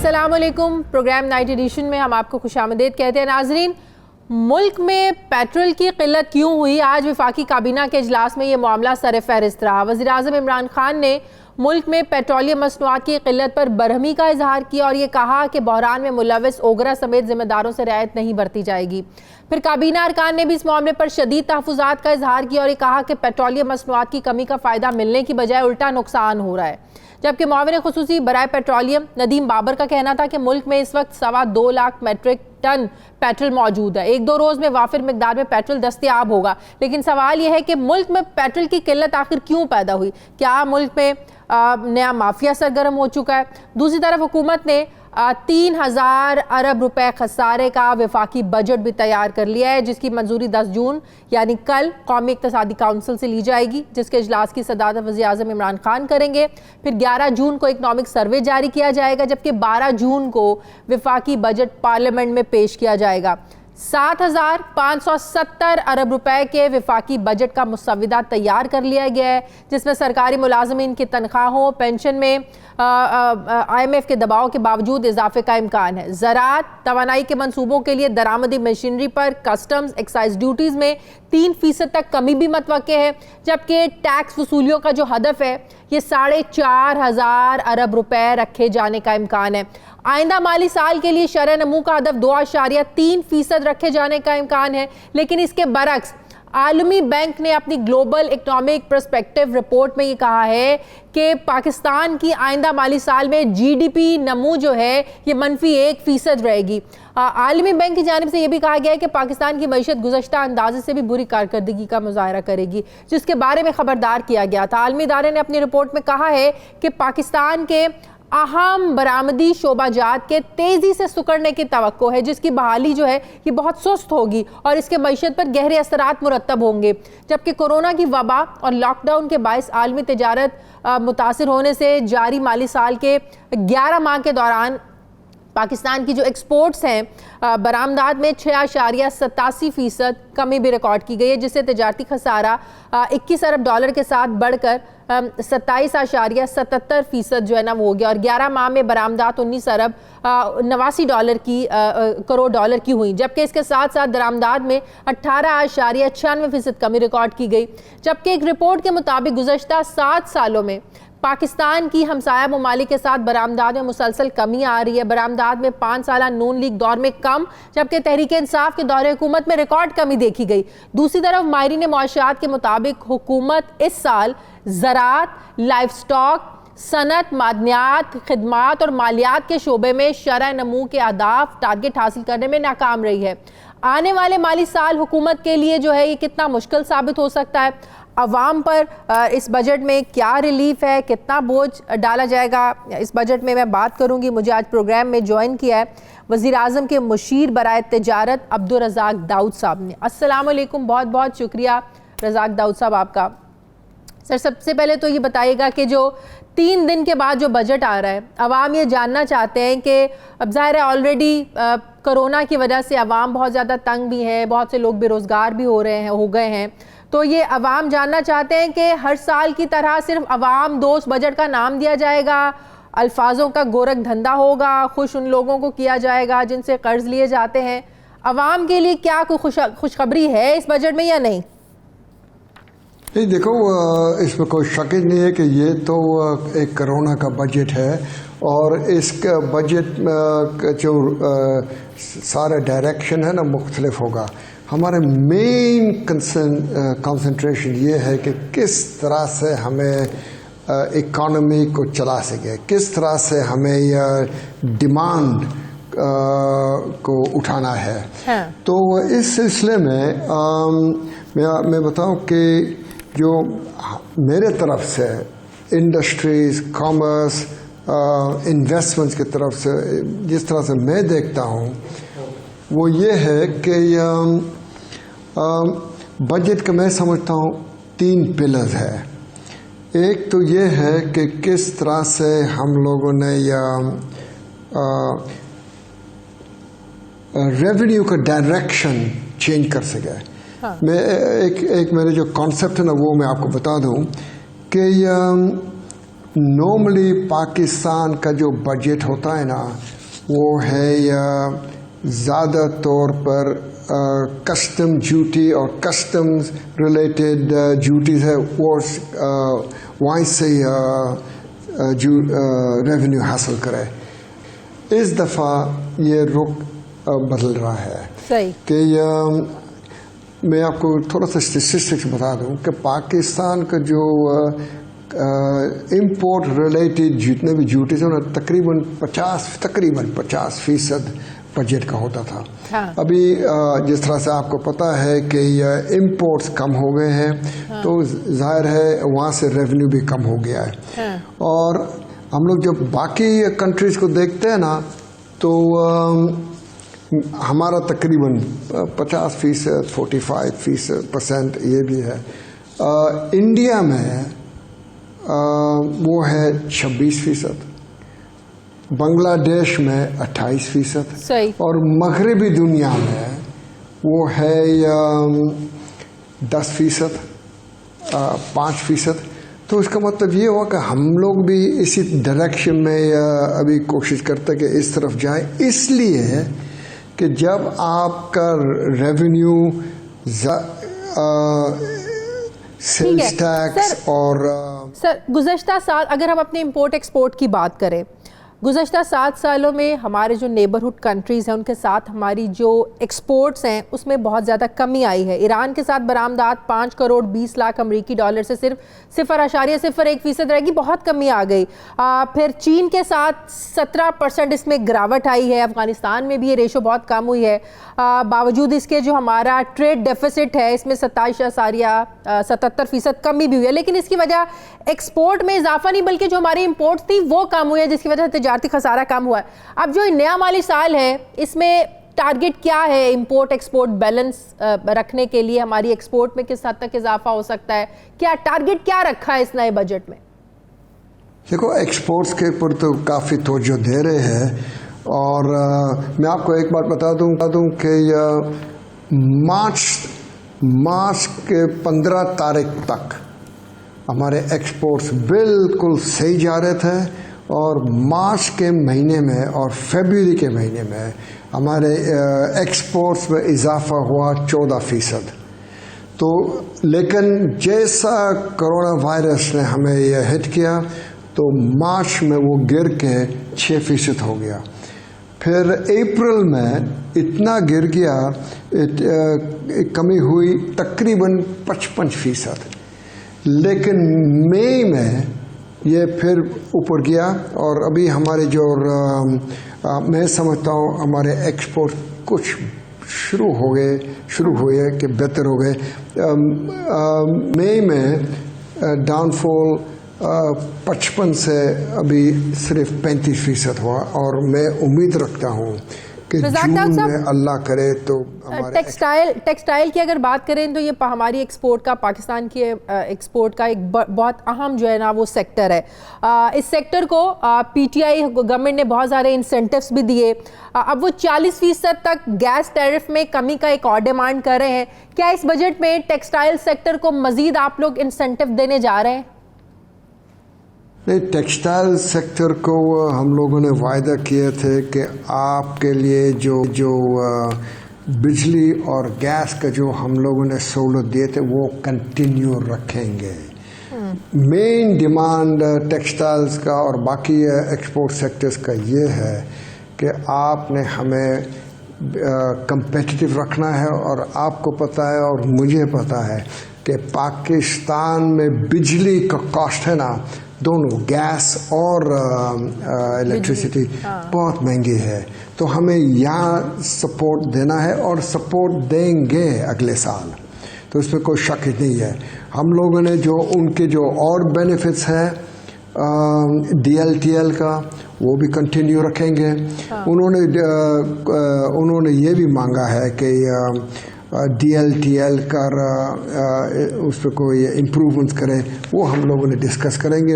अस्सलाम वालेकुम। Programme night addition में हम आपको खुशामदीद कहते हैं। नाजरीन, मुल्क में पेट्रोल की किल्लत क्यों हुई, आज वफाकी काबीना के इजलास में ये मामला सर फहरिस्त रहा। वज़ीर आज़म इमरान खान ने मुल्क में पेट्रोलियम मसनूआत की किल्लत पर बरहमी का इजहार किया और ये कहा कि बहरान में मुलविस ओगरा समेत जिम्मेदारों से रियायत नहीं बरती जाएगी। फिर काबीना अरकान ने भी इस मामले पर शदीद तहफ़्फ़ुज़ात का इजहार किया और ये कहा कि पेट्रोलियम मसनूआत की कमी का फ़ायदा मिलने की बजाय उल्टा नुकसान हो रहा है। जबकि मुआविन खुसूसी बराए पेट्रोलियम नदीम बाबर का कहना था कि मुल्क में इस वक्त 2.25 लाख मेट्रिक टन पेट्रोल मौजूद है। 1-2 रोज में वाफिर मिकदार में पेट्रोल दस्तयाब होगा। लेकिन सवाल यह है कि मुल्क में पेट्रोल की किल्लत आखिर क्यों पैदा हुई? क्या मुल्क में नया माफिया सरगर्म हो चुका है? दूसरी तरफ हुकूमत ने 3000 अरब रुपए खसारे का वफाकी बजट भी तैयार कर लिया है, जिसकी मंजूरी 10 जून यानी कल कौमी इक़्तिसादी काउंसिल से ली जाएगी, जिसके इजलास की सदारत वज़ीर आज़म इमरान खान करेंगे। फिर 11 जून को इकनॉमिक सर्वे जारी किया जाएगा, जबकि 12 जून को वफाकी बजट पार्लियामेंट में पेश किया जाएगा। 7570 अरब रुपए के वफाकी बजट का मुसव्वदा तैयार कर लिया गया है, जिसमें सरकारी मुलाजमीन की तनख्वाहों, पेंशन में IMF के दबाव के बावजूद इजाफे का इम्कान है। ज़राअत तवानाई के मंसूबों के लिए दरामदी मशीनरी पर कस्टम्स एक्साइज ड्यूटीज़ में 3% तक कमी भी मतवक्के है, जबकि टैक्स वसूलियों का जो हदफ है ये 4500 अरब रुपए रखे जाने का इम्कान है। आइंदा माली साल के लिए शरह नमू का हदफ 2.3% रखे जाने का इम्कान है। लेकिन इसके बरक्स आलमी बैंक ने अपनी ग्लोबल इकोनॉमिक पर्सपेक्टिव रिपोर्ट में ये कहा है कि पाकिस्तान की आइंदा माली साल में GDP नमू जो है ये -1% रहेगी। आलमी बैंक की जानिब से ये भी कहा गया है कि पाकिस्तान की मईशत गुज़श्ता अंदाजे से भी बुरी कारकर्दगी का मुजाहरा करेगी, जिसके बारे में खबरदार किया गया था। आलमी इदारे ने अपनी रिपोर्ट में कहा है कि पाकिस्तान के अहम बरामदी शोबाजात के तेज़ी से सुकड़ने की तवक्को है, जिसकी बहाली जो है ये बहुत सुस्त होगी और इसके मईशत पर गहरे असरात मुरतब होंगे। जबकि कोरोना की वबा और लॉकडाउन के बायस आलमी तिजारत मुतासिर होने से जारी माली साल के 11 माह के दौरान पाकिस्तान की जो एक्सपोर्ट्स हैं बरामदात में 6.87% कमी भी रिकॉर्ड की गई है, जिससे तिजारती खसारा 21 अरब डॉलर के साथ बढ़कर 27.77% जो है ना वो हो गया और 11 माह में बरामदात 19 अरब 89 करोड़ डॉलर की हुई। जबकि इसके साथ साथ दरामदात में 18.96% कमी रिकॉर्ड की गई। जबकि एक रिपोर्ट के मुताबिक गुज़श्ता 7 सालों में पाकिस्तान की हमसाया ममालिक के साथ बरामदात में मुसलसल कमी आ रही है। बरामदात में 5 साला नून लीग दौर में कम, जबकि तहरीक इंसाफ के दौरे हुकूमत में रिकॉर्ड कमी देखी गई। दूसरी तरफ माहिरीन मुआशरात के मुताबिक हुकूमत इस साल ज़राअत, लाइफ स्टॉक, सनत, मादनियात, खिदमात और मालियात के शोबे में शरह नमू के अहदाफ टारगेट हासिल करने में नाकाम रही है। आने वाले माली साल हुकूमत के लिए जो है ये कितना मुश्किल साबित हो सकता है? अवाम पर इस बजट में क्या रिलीफ है, कितना बोझ डाला जाएगा, इस बजट में मैं बात करूंगी। मुझे आज प्रोग्राम में ज्वाइन किया है वज़ीर आज़म के मुशीर बराए तिजारत अब्दुल रज़ाक दाऊद साहब ने। अस्सलाम वालेकुम, बहुत बहुत शुक्रिया रज़ाक दाऊद साहब आपका। सर, सबसे पहले तो ये बताइएगा कि जो 3 दिन के बाद जो बजट आ रहा है, अवाम ये जानना चाहते हैं कि अब ज़ाहिर है ऑलरेडी कोरोना की वजह से अवाम बहुत ज़्यादा तंग भी है, बहुत से लोग बेरोज़गार भी हो गए हैं, तो ये अवाम जानना चाहते हैं कि हर साल की तरह सिर्फ अवाम दोस्त बजट का नाम दिया जाएगा, अल्फाजों का गोरख धंधा होगा, खुश उन लोगों को किया जाएगा जिनसे कर्ज लिए जाते हैं। अवाम के लिए क्या कोई खुशखबरी है इस बजट में या नहीं? नहीं, देखो, इसमें कोई शक नहीं है कि ये तो एक कोरोना का बजट है और इस बजट का जो सारा डायरेक्शन है ना मुख्तलिफ होगा। हमारे मेन कंसंट्रेशन ये है कि किस तरह से हमें इकॉनमी को चला सके, किस तरह से हमें यह डिमांड को उठाना है। हाँ। तो इस सिलसिले में मैं बताऊं कि जो मेरे तरफ से इंडस्ट्रीज, कॉमर्स, इन्वेस्टमेंट्स की तरफ से जिस तरह से मैं देखता हूँ वो ये है कि बजट का मैं समझता हूँ 3 पिलर्स है। एक तो ये है कि किस तरह से हम लोगों ने रेवेन्यू का डायरेक्शन चेंज कर सके। हाँ। मैं एक मेरे जो कॉन्सेप्ट है ना वो मैं आपको बता दूं कि नॉर्मली पाकिस्तान का जो बजट होता है ना वो है ज़्यादा तौर पर कस्टम ड्यूटी और कस्टम्स रिलेटेड ड्यूटीज है, वो वहीं से रेवेन्यू हासिल करे। इस दफ़ा ये रुख बदल रहा है। सही कि मैं आपको थोड़ा सा स्टेटिस्टिक्स बता दूं कि पाकिस्तान का जो इंपोर्ट रिलेटेड जितने भी ड्यूटीज हैं तकरीबन 50% बजट का होता था। हाँ। अभी जिस तरह से आपको पता है कि इंपोर्ट्स कम हो गए हैं, हाँ। तो जाहिर है वहाँ से रेवेन्यू भी कम हो गया है। हाँ। और हम लोग जब बाकी कंट्रीज को देखते हैं ना, तो हमारा तकरीबन 50%, 45% ये भी है। इंडिया में वो है 26%, बांग्लादेश में 28%, और मगरबी दुनिया में वो है 10%, 5%। तो इसका मतलब ये हुआ कि हम लोग भी इसी डायरेक्शन में अभी कोशिश करते हैं कि इस तरफ जाए, इसलिए कि जब आपका रेवेन्यू सेल्स टैक्स और सर गुज़श्ता साल अगर हम अपने इंपोर्ट एक्सपोर्ट की बात करें, गुज़श्ता 7 सालों में हमारे जो नेबरहुड कंट्रीज़ हैं उनके साथ हमारी जो एक्सपोर्ट्स हैं उसमें बहुत ज़्यादा कमी आई है। ईरान के साथ बरामदात 5 करोड़ 20 लाख अमरीकी डॉलर से सिर्फ 0.01% रहेगी, बहुत कमी आ गई। फिर चीन के साथ 17% इसमें गिरावट आई है। अफ़गानिस्तान में भी ये रेशो बहुत कम हुई है। बावजूद इसके जो हमारा ट्रेड डेफिसिट है इसमें 27.77% कमी भी हुई है, लेकिन इसकी वजह एक्सपोर्ट में इजाफा नहीं बल्कि जो हमारी इंपोर्ट थी वो कम हुई है, जिसकी वजह से तजारती खसारा कम हुआ है। अब जो नया माली साल है इसमें टारगेट क्या है इंपोर्ट एक्सपोर्ट बैलेंस रखने के लिए? हमारी एक्सपोर्ट में किस हद तक इजाफा हो सकता है? क्या टारगेट क्या रखा है इस नए बजट में? देखो, एक्सपोर्ट्स के ऊपर तो काफ़ी तवज्जो दे रहे हैं, और मैं आपको एक बात बता दूं कि मार्च के 15 तारीख तक हमारे एक्सपोर्ट्स बिल्कुल सही जा रहे थे, और मार्च के महीने में और फरवरी के महीने में हमारे एक्सपोर्ट्स में इजाफा हुआ 14%। तो लेकिन जैसा कोरोना वायरस ने हमें यह हिट किया तो मार्च में वो गिर के 6% हो गया। फिर अप्रैल में इतना गिर गया, कमी हुई तकरीबन 55%, लेकिन मई में ये फिर ऊपर गया, और अभी हमारे जो मैं समझता हूँ हमारे एक्सपोर्ट कुछ शुरू हुए कि बेहतर हो गए। मई में डाउनफॉल 55 से अभी सिर्फ 35% हुआ, और मैं उम्मीद रखता हूँ कि जून में अल्लाह करे तो हमारे टेक्सटाइल की अगर बात करें तो ये हमारी एक्सपोर्ट का, पाकिस्तान की एक्सपोर्ट का एक बहुत अहम जो है ना वो सेक्टर है। इस सेक्टर को पीटीआई गवर्नमेंट ने बहुत सारे इंसेंटिव्स भी दिए। अब वो 40% तक गैस टैरिफ में कमी का एक और डिमांड कर रहे हैं। क्या इस बजट में टेक्सटाइल सेक्टर को मजीद आप लोग इंसेंटिव देने जा रहे हैं? नहीं, टेक्सटाइल सेक्टर को हम लोगों ने वायदा किए थे कि आपके लिए जो बिजली और गैस का जो हम लोगों ने सहूलत दिए थे वो कंटिन्यू रखेंगे। मेन डिमांड टेक्सटाइल्स का और बाकी एक्सपोर्ट सेक्टर्स का ये है कि आपने हमें कंपेटिटिव रखना है, और आपको पता है और मुझे पता है कि पाकिस्तान में बिजली का कॉस्ट है ना, दोनों गैस और इलेक्ट्रिसिटी बहुत महंगी है। तो हमें यहाँ सपोर्ट देना है और सपोर्ट देंगे अगले साल, तो इसमें कोई शक ही नहीं है। हम लोगों ने जो उनके जो और बेनिफिट्स है DLTL का वो भी कंटिन्यू रखेंगे। उन्होंने ये भी मांगा है कि DLTL कर उस पर कोई इम्प्रूवमेंट करें, वो हम लोगों ने डिस्कस करेंगे,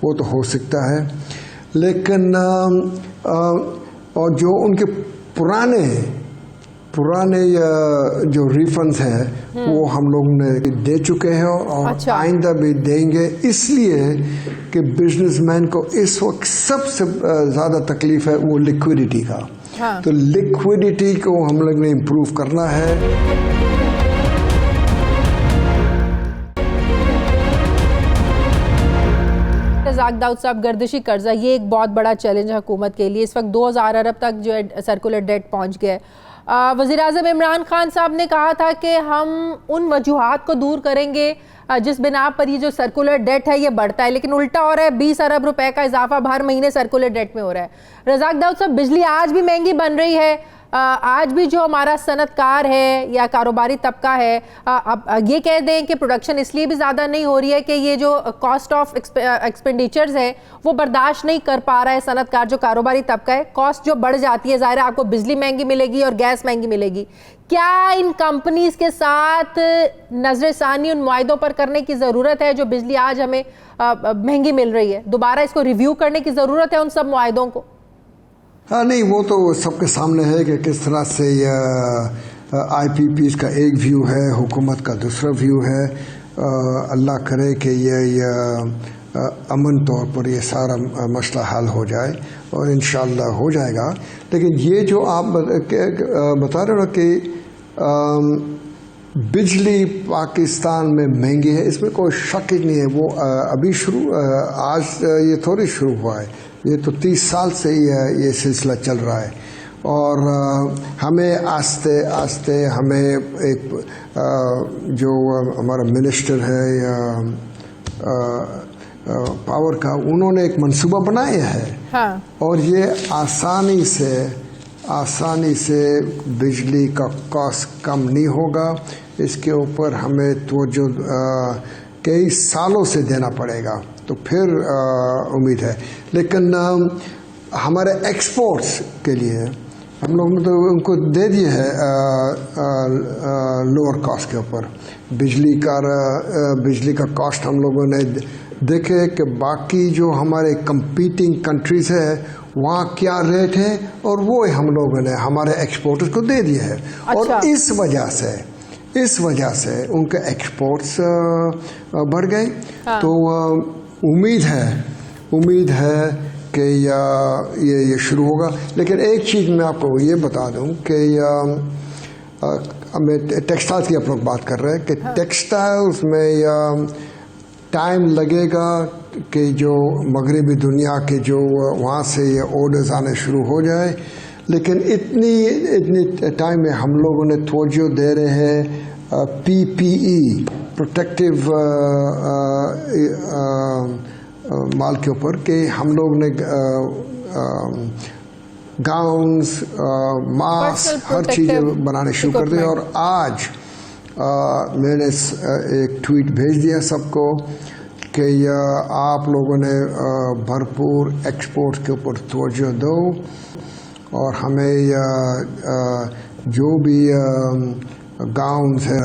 वो तो हो सकता है। लेकिन और जो उनके पुराने पुराने जो रिफंड्स हैं वो हम लोग ने दे चुके हैं और अच्छा। आइंदा भी देंगे, इसलिए कि बिजनेसमैन को इस वक्त सबसे ज़्यादा तकलीफ है वो लिक्विडिटी का। हाँ। तो लिक्विडिटी को हम लोग ने इम्प्रूव करना है। रज़ाक दाऊद साहब, गर्दिशी कर्जा ये एक बहुत बड़ा चैलेंज है हुकूमत के लिए। इस वक्त 2000 अरब तक जो है सर्कुलर डेट पहुंच गया है। वज़ीर-ए-आज़म इमरान खान साहब ने कहा था कि हम उन वजूहात को दूर करेंगे जिस बिना पर ये जो सर्कुलर डेट है ये बढ़ता है, लेकिन उल्टा हो रहा है। 20 अरब रुपए का इजाफा हर महीने सर्कुलर डेट में हो रहा है। रज़ाक दाऊद साहब, बिजली आज भी महंगी बन रही है, आज भी जो हमारा सनतकार है या कारोबारी तबका है, अब ये कह दें कि प्रोडक्शन इसलिए भी ज़्यादा नहीं हो रही है कि ये जो कॉस्ट ऑफ एक्सपेंडिचर्स है वो बर्दाश्त नहीं कर पा रहा है सनतकार, जो कारोबारी तबका है। कॉस्ट जो बढ़ जाती है, ज़ाहिर है आपको बिजली महंगी मिलेगी और गैस महंगी मिलेगी। क्या इन कंपनीज के साथ नजरसानी उन मुआहदों पर करने की ज़रूरत है जो बिजली आज हमें महंगी मिल रही है? दोबारा इसको रिव्यू करने की ज़रूरत है उन सब मुआहदों को? हाँ, नहीं, वो तो सबके सामने है कि किस तरह से IPPs का एक व्यू है, हुकूमत का दूसरा व्यू है। अल्लाह करे कि ये अमन तौर पर ये सारा मसला हल हो जाए और इंशाअल्लाह हो जाएगा। लेकिन ये जो आप बता रहे हो कि बिजली पाकिस्तान में महंगी है, इसमें कोई शक ही नहीं है। वो अभी आज ये थोड़ी शुरू हुआ है, ये तो 30 साल से ये सिलसिला चल रहा है। और हमें आस्ते आस्ते हमें एक जो हमारा मिनिस्टर है या पावर का, उन्होंने एक मंसूबा बनाया है। हाँ। और ये आसानी से बिजली का कॉस्ट कम नहीं होगा। इसके ऊपर हमें तवज्जो कई सालों से देना पड़ेगा, तो फिर उम्मीद है। लेकिन हमारे एक्सपोर्ट्स के लिए हम लोग ने तो उनको दे दिए है लोअर कॉस्ट के ऊपर। बिजली का कॉस्ट हम लोगों ने देखे कि बाकी जो हमारे कंपीटिंग कंट्रीज है वहाँ क्या रेट है, और वो हम लोगों ने हमारे एक्सपोर्टर्स को दे दिए है। अच्छा। और इस वजह से उनके एक्सपोर्ट्स बढ़ गए। हाँ। तो उम्मीद है कि ये शुरू होगा। लेकिन एक चीज़ मैं आपको ये बता दूं कि मैं टेक्सटाइल्स की आप लोग बात कर रहे हैं कि हाँ। टेक्सटाइल्स में टाइम लगेगा कि जो मगरबी दुनिया के जो वहाँ से ये ऑर्डर्स आने शुरू हो जाए। लेकिन इतनी टाइम में हम लोगों ने तवज्जो दे रहे हैं PPE, प्रोटेक्टिव माल के ऊपर, कि हम लोग ने गाउन्स, मास्क, हर चीज़ें बनाने शुरू कर दी। और आज मैंने एक ट्वीट भेज दिया सबको कि आप लोगों ने भरपूर एक्सपोर्ट के ऊपर तवज्जो दो और हमें जो भी गाउन्स है,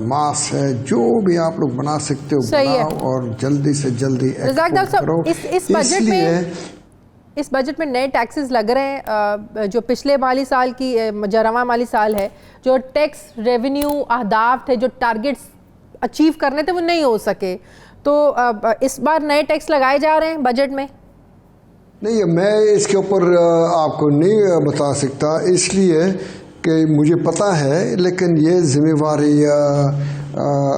मास्क है, जो भी आप लोग बना सकते हो बनाओ और जल्दी से जल्दी एक्सपोर्ट करो। इस बजट में नए टैक्सेस लग रहे हैं जो पिछले माली साल की जो रवां माली साल है, जो टैक्स रेवेन्यू अहदाफ थे, जो टारगेट्स अचीव करने थे वो नहीं हो सके। तो इस बार नए टैक्स लगाए जा रहे हैं बजट में? नहीं, मैं इसके ऊपर आपको नहीं बता सकता, इसलिए कि मुझे पता है, लेकिन ये जिम्मेवारी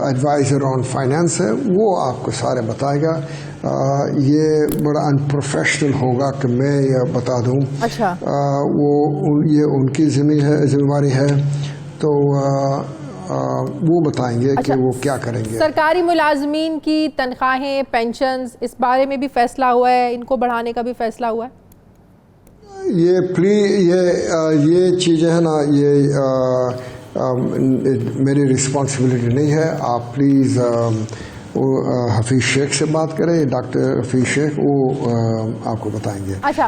एडवाइज़र ऑन फाइनेंस है, वो आपको सारे बताएगा। ये बड़ा अनप्रोफेशनल होगा कि मैं ये बता दूं। अच्छा। ये उनकी जिम्मेवारी है, तो वो बताएंगे। अच्छा। कि वो क्या करेंगे। सरकारी मुलाजमीन की तनख्वाहें, पेंशन्स, इस बारे में भी फैसला हुआ है, इनको बढ़ाने का भी फैसला हुआ है? ये चीज़ें है ना, ये मेरी रिस्पॉन्सिबिलिटी नहीं है। आप प्लीज़ हफीज़ शेख से बात करें, डॉक्टर हफीज़ शेख, वो आपको बताएंगे। अच्छा,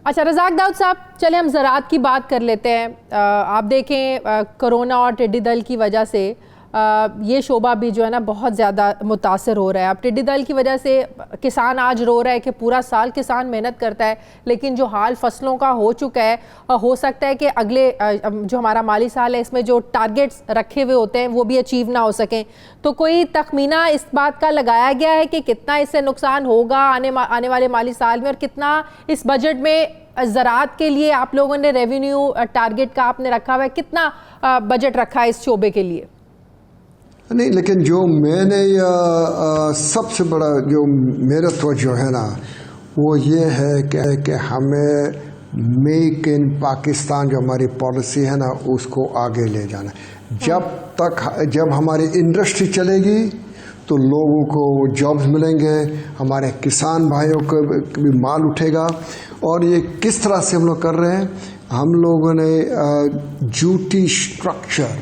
अच्छा रज़ाक दाऊद साहब, चले हम ज़राअत की बात कर लेते हैं। आप देखें कोरोना और टिड्डी दल की वजह से ये शोबा भी जो है ना बहुत ज़्यादा मुतासर हो रहा है। अब टिड्डी दल की वजह से किसान आज रो रहा है कि पूरा साल किसान मेहनत करता है, लेकिन जो हाल फसलों का हो चुका है, हो सकता है कि अगले जो हमारा माली साल है इसमें जो टारगेट्स रखे हुए होते हैं वो भी अचीव ना हो सकें। तो कोई तखमीना इस बात का लगाया गया है कि कितना इससे नुकसान होगा आने वाले माली साल में, और कितना इस बजट में ज़राअत के लिए आप लोगों ने रेवेन्यू टारगेट का आपने रखा हुआ है, कितना बजट रखा है इस शोबे के लिए? नहीं, लेकिन जो मैंने सबसे बड़ा जो मेरा तवज्जो है ना, वो ये है कि हमें मेक इन पाकिस्तान जो हमारी पॉलिसी है ना, उसको आगे ले जाना। जब हमारी इंडस्ट्री चलेगी तो लोगों को जॉब्स मिलेंगे, हमारे किसान भाइयों को भी माल उठेगा। और ये किस तरह से हम लोग कर रहे हैं, हम लोगों ने ड्यूटी स्ट्रक्चर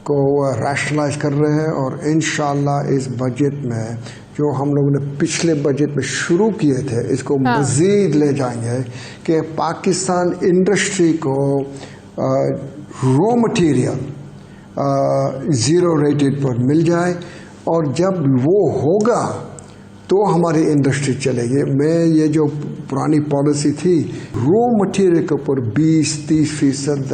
को रैशनलाइज कर रहे हैं, और इंशाल्लाह इस बजट में जो हम लोगों ने पिछले बजट में शुरू किए थे इसको मज़ीद ले जाएंगे कि पाकिस्तान इंडस्ट्री को रॉ मटेरियल ज़ीरो रेटेड पर मिल जाए, और जब वो होगा तो हमारी इंडस्ट्री चलेगी। मैं ये जो पुरानी पॉलिसी थी रॉ मटेरियल के ऊपर 20-30%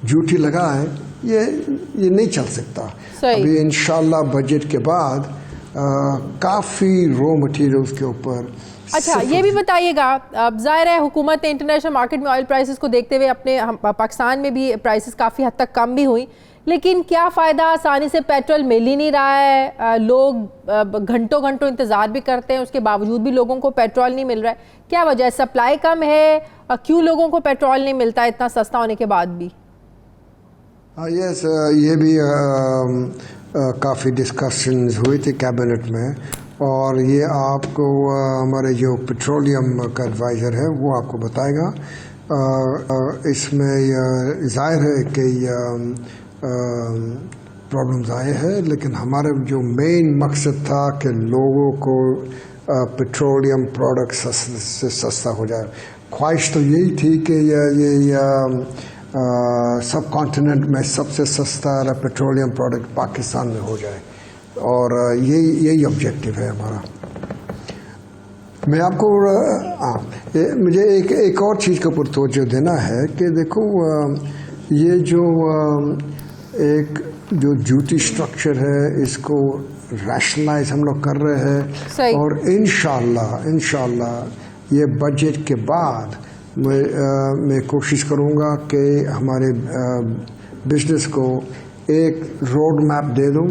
ड्यूटी लगा है, ये नहीं चल सकता। अभी इंशाल्लाह बजट के बाद काफ़ी रॉ मटेरियल्स के ऊपर। अच्छा, ये भी बताइएगा, अब जाहिर है हुकूमत ने इंटरनेशनल मार्केट में ऑयल प्राइसेस को देखते हुए अपने पाकिस्तान में भी प्राइसेस काफ़ी हद तक कम भी हुई, लेकिन क्या फ़ायदा, आसानी से पेट्रोल मिल ही नहीं रहा है, लोग घंटों घंटों इंतज़ार भी करते हैं, उसके बावजूद भी लोगों को पेट्रोल नहीं मिल रहा है। क्या वजह है? सप्लाई कम है? क्यों लोगों को पेट्रोल नहीं मिलता इतना सस्ता होने के बाद भी? यस, ये भी काफ़ी डिस्कशंस हुई थी कैबिनेट में, और ये आपको हमारे जो पेट्रोलियम का एडवाइज़र है वो आपको बताएगा। इसमें ज़ाहिर है कि प्रॉब्लम्स आए हैं, लेकिन हमारा जो मेन मकसद था कि लोगों को पेट्रोलियम प्रोडक्ट से सस्ता हो जाए। ख्वाहिश तो यही थी कि ये सब कॉन्टिनेंट में सबसे सस्ता पेट्रोलियम प्रोडक्ट पाकिस्तान में हो जाए, और यही ऑब्जेक्टिव है हमारा। मैं आपको मुझे एक और चीज़ के ऊपर तवज्जो देना है कि देखो, ये जो ड्यूटी स्ट्रक्चर है इसको रैशनलाइज हम लोग कर रहे हैं, और इंशाल्लाह ये बजट के बाद मैं कोशिश करूँगा कि हमारे बिजनेस को एक रोड मैप दे दूँ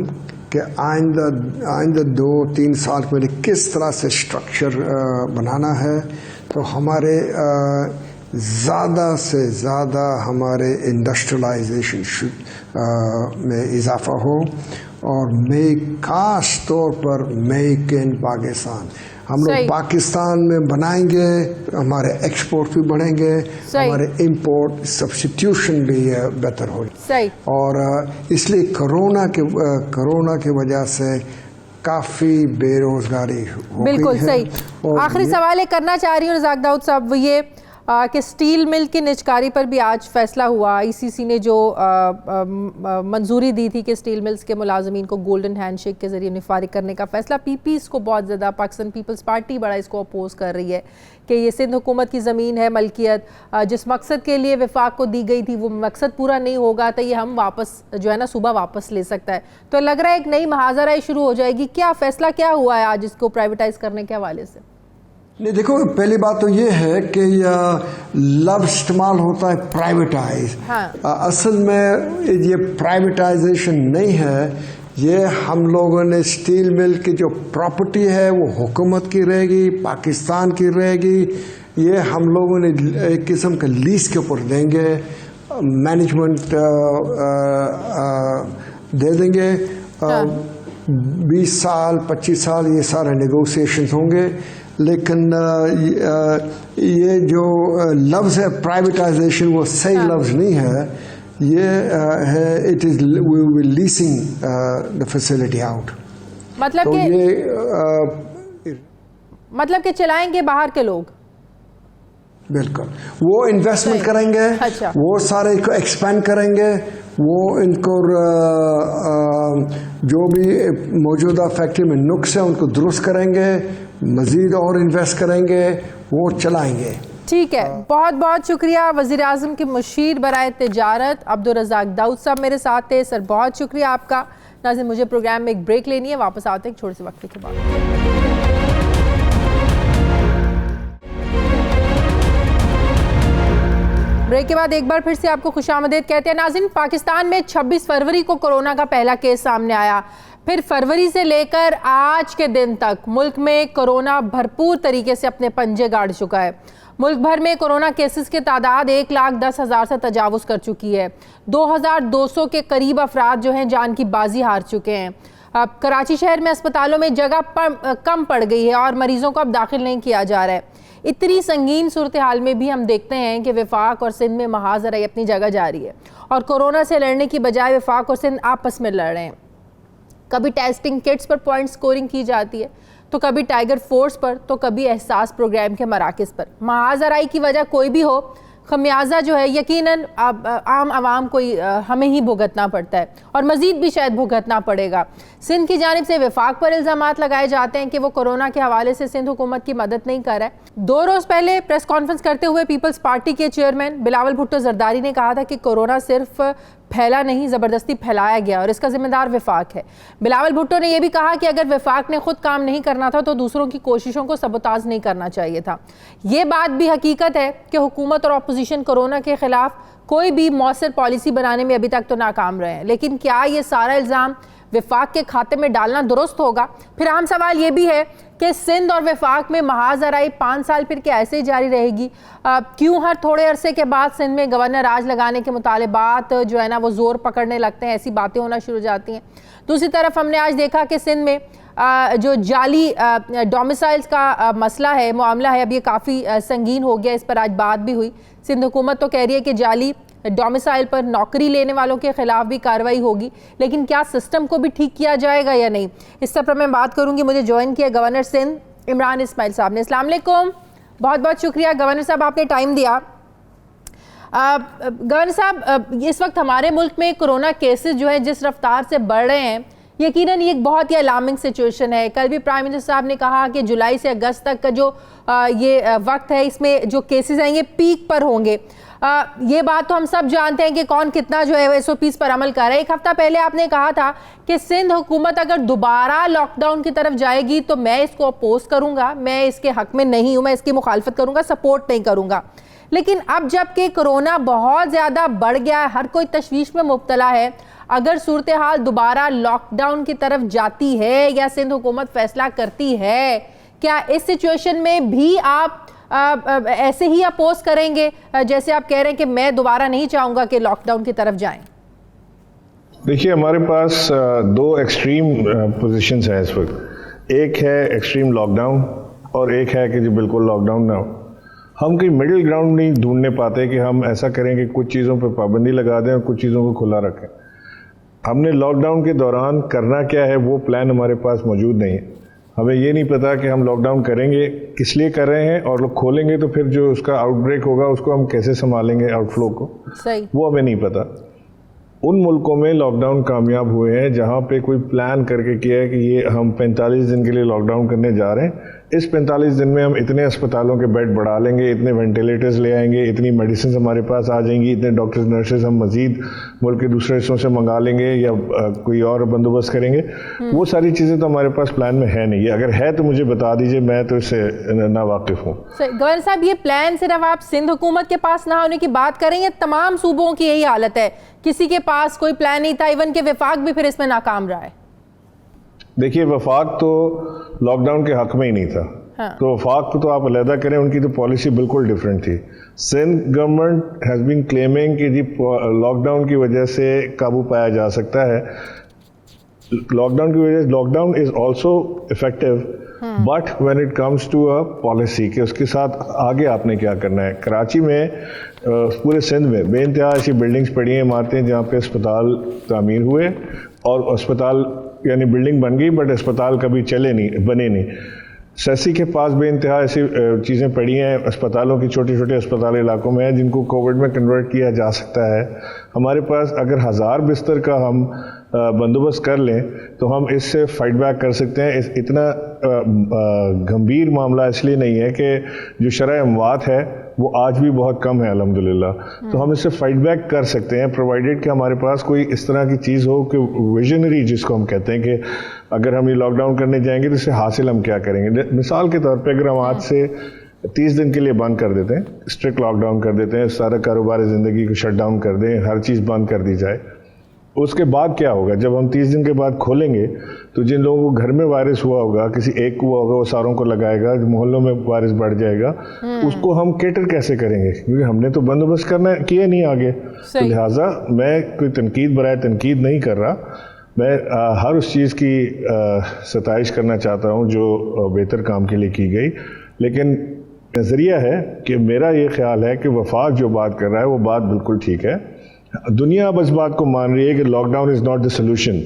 कि आइंदा 2-3 साल के लिए किस तरह से स्ट्रक्चर बनाना है, तो हमारे ज़्यादा से ज़्यादा हमारे इंडस्ट्रियलाइजेशन में इजाफा हो, और खास तौर पर मेक इन पाकिस्तान हम लोग पाकिस्तान में बनाएंगे, हमारे एक्सपोर्ट भी बढ़ेंगे, हमारे इंपोर्ट सब्स्टिट्यूशन भी बेहतर हो। और इसलिए कोरोना की वजह से काफ़ी बेरोजगारी हो बिल्कुल गई है। सही। आखिरी सवाल ये करना चाह रही हूँ रज़ाक दाऊद साहब, वो ये कि स्टील मिल की निजकारी पर भी आज फैसला हुआ। ICC ने जो मंजूरी दी थी कि स्टील मिल्स के मुलाजमीन को गोल्डन हैंडशेक के जरिए निफारिग करने का फैसला, PP इसको बहुत ज़्यादा, पाकिस्तान पीपल्स पार्टी बड़ा इसको अपोज कर रही है कि ये सिंध हुकूमत की ज़मीन है, मलकियत, जिस मकसद के लिए वफाक को दी गई थी वो मकसद पूरा नहीं होगा तो ये हम वापस जो है ना सुबह वापस ले सकता है। तो लग रहा है एक नई महाजराई शुरू हो जाएगी। क्या फैसला क्या हुआ है आज इसको प्राइवेटाइज करने के हवाले से? नहीं, देखो, पहली बात तो ये है कि लफ्ज़ इस्तेमाल होता है प्राइवेटाइज। असल में ये प्राइवेटाइजेशन नहीं है, ये हम लोगों ने स्टील मिल की जो प्रॉपर्टी है वो हुकूमत की रहेगी, पाकिस्तान की रहेगी। ये हम लोगों ने एक किस्म का लीज के ऊपर देंगे, मैनेजमेंट दे देंगे। 20 साल 25 साल ये सारे नेगोशिएशंस होंगे, लेकिन ये जो लफ्ज़ है प्राइवेटाइजेशन वो सही लफ्ज़ नहीं है। ये है it is we will leasing the facility out. मतलब तो ये मतलब कि चलाएंगे बाहर के लोग। बिल्कुल, वो इन्वेस्टमेंट करेंगे। अच्छा। वो सारे को एक्सपेंड करेंगे, वो इनको जो भी मौजूदा फैक्ट्री में नुक्स है उनको दुरुस्त करेंगे, मज़ीद और इन्वेस्ट करेंगे, वो चलाएंगे। ठीक है, बहुत बहुत शुक्रिया। वज़ीर आज़म के मुशीर बराए तिजारत अब्दुल रज़ाक दाऊद साहब मेरे साथ थे। सर बहुत शुक्रिया आपका। नाज़रीन, मुझे प्रोग्राम में एक ब्रेक लेनी है, वापस आते हैं एक छोटे से वक्त के बाद। ब्रेक के बाद एक बार फिर से आपको खुशामदीद कहते हैं। नाज़रीन, पाकिस्तान में 26 फरवरी को कोरोना का पहला केस सामने आया। फिर फरवरी से लेकर आज के दिन तक मुल्क में कोरोना भरपूर तरीके से अपने पंजे गाड़ चुका है। मुल्क भर में कोरोना केसेस की तादाद 1,10,000 से तजावुज़ कर चुकी है। 2,200 के करीब अफराद जो हैं जान की बाजी हार चुके हैं। अब कराची शहर में अस्पतालों में जगह कम पड़ गई है और मरीजों को अब दाखिल नहीं किया जा रहा है। इतनी संगीन सूरत हाल में भी हम देखते हैं कि वफाक और सिंध में महाजराई अपनी जगह जारी है और कोरोना से लड़ने की बजाय वफाक और सिंध आपस में लड़ रहे हैं। कभी टेस्टिंग किट्स पर पॉइंट स्कोरिंग की जाती है, तो कभी टाइगर फोर्स पर, तो कभी एहसास प्रोग्राम के मराकज़ पर। महाजराई की वजह कोई भी हो, खमियाजा जो है यकीनन अब आम आवाम को हमें ही भुगतना पड़ता है और मज़ीद भी शायद भुगतना पड़ेगा। सिंध की जानिब से वफाक पर इल्ज़ामात लगाए जाते हैं कि वो कोरोना के हवाले से सिंध हुकूमत की मदद नहीं कर रहा है। 2 रोज़ पहले प्रेस कॉन्फ्रेंस करते हुए पीपल्स पार्टी के चेयरमैन बिलावल भुट्टो जरदारी ने कहा था कि कोरोना सिर्फ फैला नहीं, ज़बरदस्ती फैलाया गया और इसका जिम्मेदार वफाक है। बिलावल भुट्टो ने यह भी कहा कि अगर वफाक ने खुद काम नहीं करना था तो दूसरों की कोशिशों को सबोताज नहीं करना चाहिए था। ये बात भी हकीकत है कि हुकूमत और अपोजिशन कोरोना के खिलाफ कोई भी मौसर पॉलिसी बनाने में अभी तक तो नाकाम रहे हैं। लेकिन क्या ये सारा इल्ज़ाम वफाक के खाते में डालना दुरुस्त होगा? फिर आम सवाल ये भी है कि सिंध और वफाक में महाजराई 5 साल फिर क्या ऐसे ही जारी रहेगी? क्यों हर थोड़े अरसे के बाद सिंध में गवर्नर राज लगाने के मुतालिबात जो है ना वो जोर पकड़ने लगते हैं, ऐसी बातें होना शुरू हो जाती हैं। दूसरी तरफ हमने आज देखा कि सिंध में जो जाली डोमिसाइल्स का मसला है, मामला है, अब ये काफ़ी संगीन हो गया। इस पर आज बात भी हुई। सिंध हुकूमत तो कह रही है कि जाली डोमिसाइल पर नौकरी लेने वालों के खिलाफ भी कार्रवाई होगी, लेकिन क्या सिस्टम को भी ठीक किया जाएगा या नहीं, इस सब पर मैं बात करूंगी। मुझे ज्वाइन किया गवर्नर सिंध इमरान इस्माइल साहब ने। अस्सलाम वालेकुम, बहुत बहुत शुक्रिया गवर्नर साहब, आपने टाइम दिया। गवर्नर साहब, इस वक्त हमारे मुल्क में कोरोना केसेस जो है जिस रफ्तार से बढ़ रहे हैं, यकीनन ये एक बहुत ही अलार्मिंग सिचुएशन है। कल भी प्राइम मिनिस्टर साहब ने कहा कि जुलाई से अगस्त तक का जो ये वक्त है, इसमें जो केसेस हैं ये पीक पर होंगे। ये बात तो हम सब जानते हैं कि कौन कितना जो है SOPs पर अमल कर रहा है। एक हफ्ता पहले आपने कहा था कि सिंध हुकूमत अगर दोबारा लॉकडाउन की तरफ जाएगी तो मैं इसको अपोज करूंगा, मैं इसके हक में नहीं हूं, मैं इसकी मुखालफत करूंगा, सपोर्ट नहीं करूंगा। लेकिन अब जबकि कोरोना बहुत ज़्यादा बढ़ गया है, हर कोई तशवीश में मुब्तला है, अगर सूरत हाल दोबारा लॉकडाउन की तरफ जाती है या सिंध हुकूमत फैसला करती है, क्या इस सिचुएशन में भी आप ऐसे ही अपोज करेंगे जैसे आप कह रहे हैं कि मैं दोबारा नहीं चाहूंगा कि लॉकडाउन की तरफ जाएं? देखिए, हमारे पास 2 एक्सट्रीम पोजीशंस हैं इस वक्त। एक है एक्सट्रीम लॉकडाउन और एक है कि जो बिल्कुल लॉकडाउन ना हो। हम कोई मिडिल ग्राउंड नहीं ढूंढने पाते कि हम ऐसा करें कि कुछ चीज़ों पर पाबंदी लगा दें और कुछ चीज़ों को खुला रखें। हमने लॉकडाउन के दौरान करना क्या है वो प्लान हमारे पास मौजूद नहीं है। हमें ये नहीं पता कि हम लॉकडाउन करेंगे किस लिए कर रहे हैं, और लोग खोलेंगे तो फिर जो उसका आउटब्रेक होगा उसको हम कैसे संभालेंगे, आउटफ्लो को, सही वो हमें नहीं पता। उन मुल्कों में लॉकडाउन कामयाब हुए हैं जहाँ पे कोई प्लान करके किया है कि ये हम 45 दिन के लिए लॉकडाउन करने जा रहे हैं। इस 45 दिन में हम इतने अस्पतालों के बेड बढ़ा लेंगे, इतने वेंटिलेटर्स ले आएंगे, इतनी मेडिसिन हमारे पास आ जाएंगी, इतने डॉक्टर्स नर्सेज हम मजीद मुल्क के दूसरे हिस्सों से मंगा लेंगे या कोई और बंदोबस्त करेंगे। वो सारी चीज़ें तो हमारे पास प्लान में है नहीं। अगर है तो मुझे बता दीजिए, मैं तो इससे ना वाकिफ हूँ। गवर्नर साहब, ये प्लान सिर्फ आप सिंध हुकूमत के पास ना होने की बात करें, तमाम सूबों की यही हालत है, किसी के पास कोई प्लान नहीं था, इवन के वफाक भी फिर इसमें नाकाम रहा है। देखिए, वफाक तो लॉकडाउन के हक में ही नहीं था। हाँ। तो वफाक को तो आप अलहदा करें, उनकी तो पॉलिसी बिल्कुल डिफरेंट थी। Sindh government has been claiming कि लॉकडाउन की वजह से काबू पाया जा सकता है। लॉकडाउन की वजह, lockdown is also effective, but when it comes to a policy कि उसके साथ आगे आपने क्या करना है। कराची में पूरे सिंध में बेइंतहा ऐसी बिल्डिंग्स पड़ी हैं, इमारतें जहाँ पे अस्पताल तामीर हुए और अस्पताल यानी बिल्डिंग बन गई बट अस्पताल कभी चले नहीं, बने नहीं। सेसी के पास बेइंतहा ऐसी चीज़ें पड़ी हैं, अस्पतालों की छोटे छोटे अस्पताल इलाकों में हैं जिनको कोविड में कन्वर्ट किया जा सकता है। हमारे पास अगर 1000 बिस्तर का हम बंदोबस्त कर लें तो हम इससे फाइट बैक कर सकते हैं। इतना गंभीर मामला इसलिए नहीं है कि जो शरह अमवात है वो आज भी बहुत कम है अल्हम्दुलिल्लाह, तो हम इससे फाइट बैक कर सकते हैं प्रोवाइडेड कि हमारे पास कोई इस तरह की चीज़ हो कि विजनरी, जिसको हम कहते हैं कि अगर हम ये लॉकडाउन करने जाएंगे तो इससे हासिल हम क्या करेंगे। मिसाल के तौर पे अगर हम आज से 30 दिन के लिए बंद कर देते हैं, स्ट्रिक्ट लॉकडाउन कर देते हैं, सारा कारोबार ज़िंदगी को शट डाउन कर दें, हर चीज़ बंद कर दी जाए, उसके बाद क्या होगा? जब हम 30 दिन के बाद खोलेंगे तो जिन लोगों को घर में वायरस हुआ होगा, किसी एक को हुआ होगा, वो सारों को लगाएगा, मोहल्लों में वायरस बढ़ जाएगा, उसको हम कैटर कैसे करेंगे? क्योंकि हमने तो बंदोबस्त करना किया नहीं आगे। तो लिहाजा मैं कोई तनकीद बराए तनकीद नहीं कर रहा, मैं हर उस चीज़ की सताइश करना चाहता हूँ जो बेहतर काम के लिए की गई, लेकिन नज़रिया है कि मेरा ये ख्याल है कि वफाक जो बात कर रहा है वो बात बिल्कुल ठीक है। दुनिया अब इस बात को मान रही है कि lockdown is not the solution.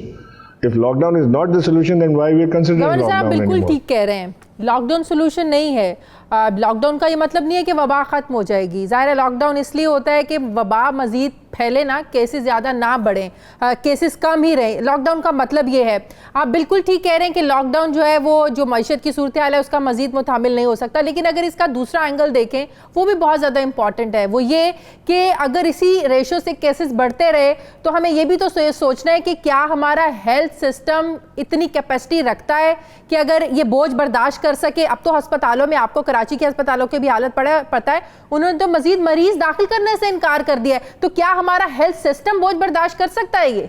If lockdown is not the solution then why we are considering lockdown. आप बिल्कुल ठीक कह रहे हैं, लॉकडाउन सोल्यूशन नहीं है। लॉकडाउन का ये मतलब नहीं है कि वबा ख़त्म हो जाएगी। ज़ाहिर है लॉकडाउन इसलिए होता है कि वबा मज़ीद फैले ना, केसेस ज़्यादा ना बढ़ें, केसेस कम ही रहें। लॉकडाउन का मतलब ये है। आप बिल्कुल ठीक कह रहे हैं कि लॉकडाउन जो है वो जो मईशत की सूरत हाल है उसका मज़ीद मुतामिल नहीं हो सकता, लेकिन अगर इसका दूसरा एंगल देखें वो भी बहुत ज़्यादा इंपॉर्टेंट है। वो ये कि अगर इसी रेशो से केसेस बढ़ते रहे तो हमें ये भी तो सोचना है कि क्या हमारा हेल्थ सिस्टम इतनी कैपेसिटी रखता है कि अगर ये बोझ बर्दाश्त कर सके। अब तो अस्पतालों में, आपको कराची के अस्पतालों की भी हालत पता है, उन्होंने तो मजीद मरीज दाखिल करने से इनकार कर दिया है। तो क्या हमारा हेल्थ सिस्टम बोझ बर्दाश्त कर सकता है ये?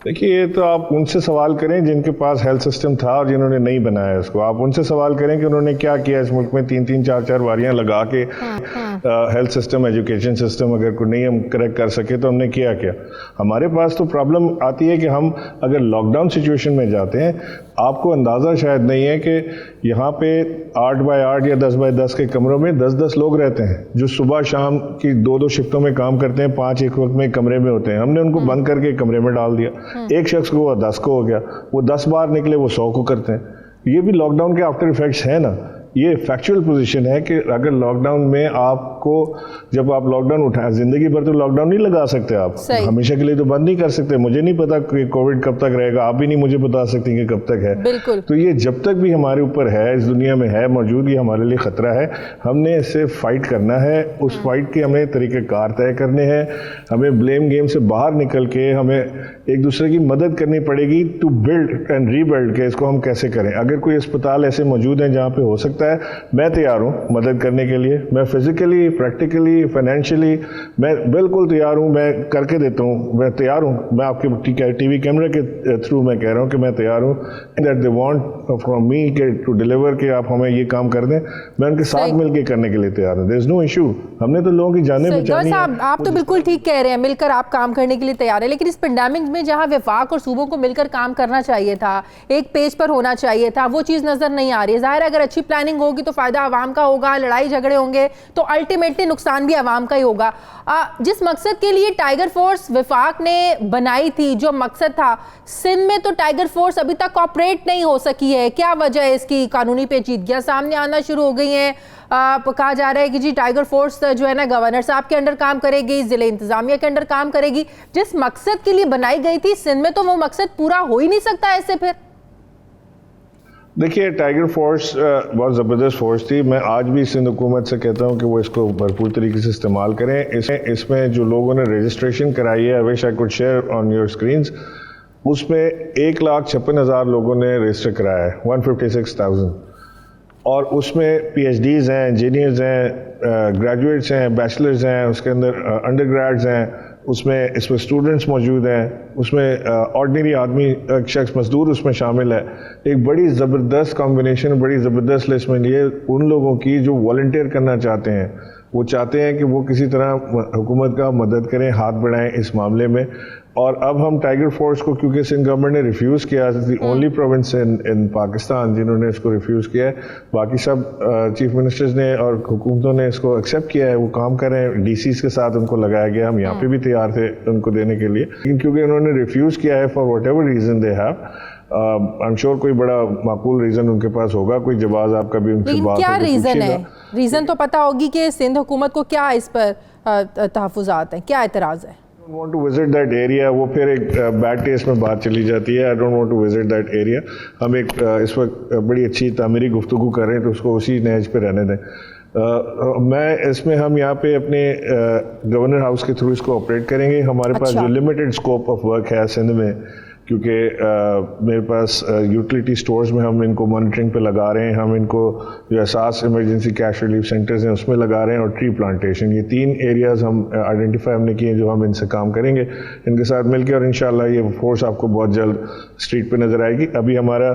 देखिए, ये तो आप उनसे सवाल करें जिनके पास हेल्थ सिस्टम था और जिन्होंने नहीं बनाया इसको। आप उनसे सवाल करें कि उन्होंने क्या किया इस मुल्क में, 3-3, 4-4 वारियां लगा के हेल्थ सिस्टम, एजुकेशन सिस्टम अगर कोई नहीं हम करेक्ट कर सके तो हमने किया क्या। हमारे पास तो प्रॉब्लम आती है कि हम अगर लॉकडाउन सिचुएशन में जाते हैं, आपको अंदाज़ा शायद नहीं है कि यहाँ पे 8 बाय 8 या 10 बाय 10 के कमरों में 10-10 लोग रहते हैं जो सुबह शाम की 2-2 शिफ्टों में काम करते हैं, 5 एक वक्त में कमरे में होते हैं। हमने उनको बंद करके कमरे में डाल दिया। एक शख्स को वो 10 को हो गया, वो 10 बार निकले वो 100 को करते हैं। ये भी लॉकडाउन के आफ्टर इफेक्ट्स है ना। ये फैक्चुअल पोजीशन है कि अगर लॉकडाउन में आपको, जब आप लॉकडाउन उठाएं, जिंदगी भर तो लॉकडाउन नहीं लगा सकते आप, हमेशा के लिए तो बंद नहीं कर सकते। मुझे नहीं पता कि कोविड कब तक रहेगा, आप भी नहीं मुझे बता सकते कि कब तक है। बिल्कुल। तो ये जब तक भी हमारे ऊपर है, इस दुनिया में है मौजूद, ये हमारे लिए खतरा है। हमने इससे फाइट करना है। उस फाइट के हमें तरीक़ेकार तय करने हैं। हमें ब्लेम गेम से बाहर निकल के हमें एक दूसरे की मदद करनी पड़ेगी टू बिल्ड एंड रीबिल्ड के इसको हम कैसे करें। अगर कोई अस्पताल ऐसे मौजूद हैं जहाँ पे हो सकता है, मैं तैयार हूँ मदद करने के लिए। मैं फिजिकली, प्रैक्टिकली, फाइनेंशियली मैं बिल्कुल तैयार हूँ, मैं करके देता हूँ, मैं तैयार हूँ। मैं आपके टीवी कैमरे के थ्रू मैं कह रहा हूँ कि मैं तैयार हूँ। That they want from me के टू डिलीवर कि आप हमें ये काम कर दें, मैं उनके साथ मिलकर करने के लिए तैयार हूँ। There is no issue. हमने तो लोगों की जानें बचानी है। आप तो बिल्कुल ठीक कह रहे हैं, मिलकर आप काम करने के लिए तैयार है। लेकिन इस पेंडेमिक में जहाँ वफाक और सूबों को मिलकर काम करना चाहिए था, एक पेज पर होना चाहिए था, वो चीज़ नजर नहीं आ रही है। जाहिर है अगर अच्छी प्लानिंग होगी तो फायदा आवाम का होगा, लड़ाई झगड़े होंगे तो अल्टीमेटली नुकसान भी आवाम का ही होगा। जिस मकसद के लिए टाइगर फोर्स वफाक ने बनाई थी, जो मकसद था, सिंध में तो टाइगर फोर्स अभी तक ऑपरेट नहीं हो सकी है। क्या वजह है इसकी? कानूनी पेचीदगियां सामने आना शुरू हो गई हैं। कहा जा रहा है कि जी टाइगर फोर्स जो है ना गवर्नर साहब के अंडर काम करेगी, जिले इंतजामिया के अंडर काम करेगी। जिस मकसद के लिए बनाई गई थी सिंध में तो वो मकसद पूरा हो ही नहीं सकता ऐसे। फिर देखिए, टाइगर फोर्स बहुत ज़बरदस्त फोर्स थी। मैं आज भी सिंध हुकूमत से कहता हूँ कि वो इसको भरपूर तरीके से इस्तेमाल करें। इसमें जो लोगों ने रजिस्ट्रेशन कराई है, I wish I could share on your screens, उसमें 1,56,000 लोगों ने रजिस्टर कराया है, 156,000। और उसमें PhDs हैं, इंजीनियर्स हैं, ग्रेजुएट्स हैं, बैचलर्स हैं, उसके अंदर अंडर ग्रेड्स हैं, इसमें स्टूडेंट्स मौजूद हैं, उसमें ऑर्डिनरी आदमी, शख्स मजदूर उसमें शामिल है। एक बड़ी ज़बरदस्त कॉम्बिनेशन, बड़ी ज़बरदस्त लिस्ट में लिए उन लोगों की जो वॉलंटियर करना चाहते हैं। वो चाहते हैं कि वो किसी तरह हुकूमत का मदद करें, हाथ बढ़ाएं इस मामले में। और अब हम टाइगर फोर्स को, क्योंकि सिंध गवर्नमेंट ने रिफ्यूज़ किया, द ओनली प्रोविंस इन पाकिस्तान जिन्होंने इसको रिफ्यूज़ किया है, बाकी सब चीफ मिनिस्टर्स ने और हुकूमतों ने इसको एक्सेप्ट किया है, वो काम कर रहे हैं। DCs के साथ उनको लगाया गया, हम यहाँ पे भी तैयार थे उनको देने के लिए, लेकिन क्योंकि उन्होंने रिफ्यूज़ किया है for what ever reason they have, I am sure कोई बड़ा माकूल रीज़न उनके पास होगा, कोई जवाब आपका भी उनसे लेकिन बात क्या होगी, रीज़न पूछिएगा। है? रीज़न तो पता होगी कि सिंध हुकूमत को क्या इस पर तहफ़्फ़ुज़ात हैं, क्या एतराज़ है? I don't want to visit that area, वो फिर एक बैड टेस्ट में बात चली जाती है। I don't want to visit that area. हम एक इस वक्त बड़ी अच्छी तामीरी गुफ्तगू कर रहे हैं, तो उसको उसी नहज पे रहने दें। मैं इसमें हम यहाँ पे अपने गवर्नर हाउस के थ्रू इसको ऑपरेट करेंगे। हमारे पास जो लिमिटेड स्कोप ऑफ वर्क है सिंध में, क्योंकि मेरे पास यूटिलिटी स्टोर्स में हम इनको मॉनिटरिंग पे लगा रहे हैं, हम इनको जो एहसास इमरजेंसी कैश रिलीफ सेंटर्स हैं उसमें लगा रहे हैं, और ट्री प्लांटेशन, ये 3 एरियाज़ हम आइडेंटिफाई हमने किए जो हम इनसे काम करेंगे इनके साथ मिलकर, और इंशाल्लाह ये फोर्स आपको बहुत जल्द स्ट्रीट पे नज़र आएगी। अभी हमारा